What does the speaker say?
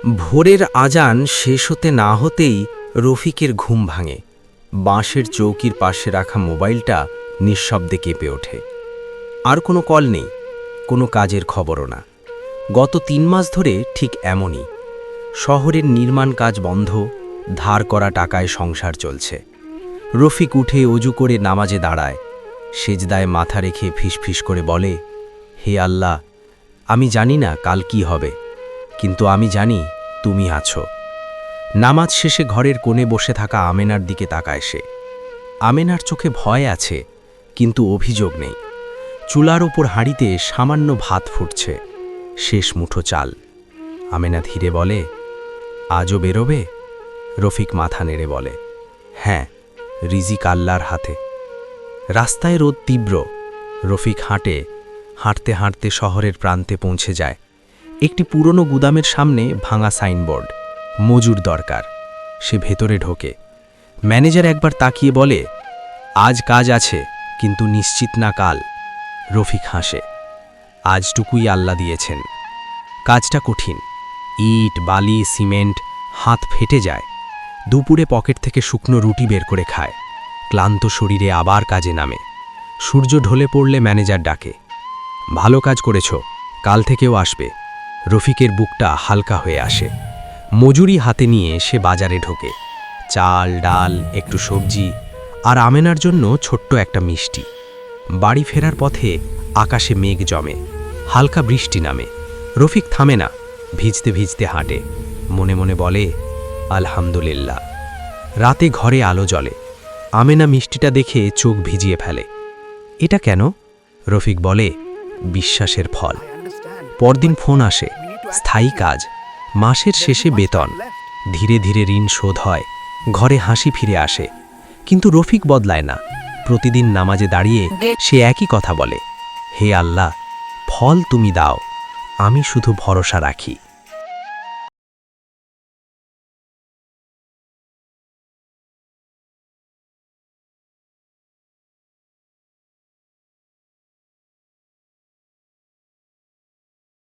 ভোরের আজান শেষ হতে না হতেই রফিকের ঘুম ভাঙে। বাঁশের চৌকির পাশে রাখা মোবাইলটা নিঃশব্দে কেঁপে ওঠে। আর কোনো কল নেই, কোনো কাজের খবরও না। গত ৩ মাস ধরে ঠিক এমনই। শহরের নির্মাণ কাজ বন্ধ, ধার করা টাকায় সংসার চলছে। রফিক উঠে অজু করে নামাজে দাঁড়ায়। সেজদায় মাথা রেখে ফিসফিস করে বলে, হে আল্লাহ, আমি জানি না কাল কি হবে, কিন্তু আমি জানি তুমি আছো। নামাজ শেষে ঘরের কোণে বসে থাকা আমেনার দিকে তাকায় সে। আমেনার চোখে ভয় আছে, কিন্তু অভিযোগ নেই। চুলার ওপর হাঁড়িতে সামান্য ভাত ফুটছে, শেষ মুঠো চাল। আমেনা ধীরে বলে, আজও বেরোবে? রফিক মাথা নেড়ে বলে, হ্যাঁ, রিজিক আল্লাহর হাতে। রাস্তায় রোদ তীব্র। রফিক হাঁটতে হাঁটতে শহরের প্রান্তে পৌঁছে যায়। একটি পুরনো গুদামের সামনে ভাঙা সাইনবোর্ড, মজুর দরকার। সে ভেতরে ঢোকে। ম্যানেজার একবার তাকিয়ে বলে, আজ কাজ আছে, কিন্তু নিশ্চিত না কাল। রফিক হাসে, আজটুকুই আল্লাহ দিয়েছেন। কাজটা কঠিন, ইট, বালি, সিমেন্ট, হাত ফেটে যায়। দুপুরে পকেট থেকে শুকনো রুটি বের করে খায়। ক্লান্ত শরীরে আবার কাজে নামে। সূর্য ঢলে পড়লে ম্যানেজার ডাকে, ভালো কাজ করেছ, কাল থেকেও আসবে। রফিকের বুকটা হালকা হয়ে আসে। মজুরি হাতে নিয়ে সে বাজারে ঢোকে। চাল, ডাল, একটু সবজি, আর আমেনার জন্য ছোট্ট একটা মিষ্টি। বাড়ি ফেরার পথে আকাশে মেঘ জমে, হালকা বৃষ্টি নামে। রফিক থামে না, ভিজতে ভিজতে হাঁটে। মনে মনে বলে, আলহামদুলিল্লাহ। রাতে ঘরে আলো জ্বলে। আমেনা মিষ্টিটা দেখে চোখ ভিজিয়ে ফেলে। এটা কেন? রফিক বলে, বিশ্বাসের ফল। পরদিন ফোন আসে, স্থায়ী কাজ, মাসের শেষে বেতন। ধীরে ধীরে ঋণ শোধ হয়, ঘরে হাসি ফিরে আসে। কিন্তু রফিক বদলায় না। প্রতিদিন নামাজে দাঁড়িয়ে সে একই কথা বলে, হে আল্লাহ, ফল তুমি দাও, আমি শুধু ভরসা রাখি।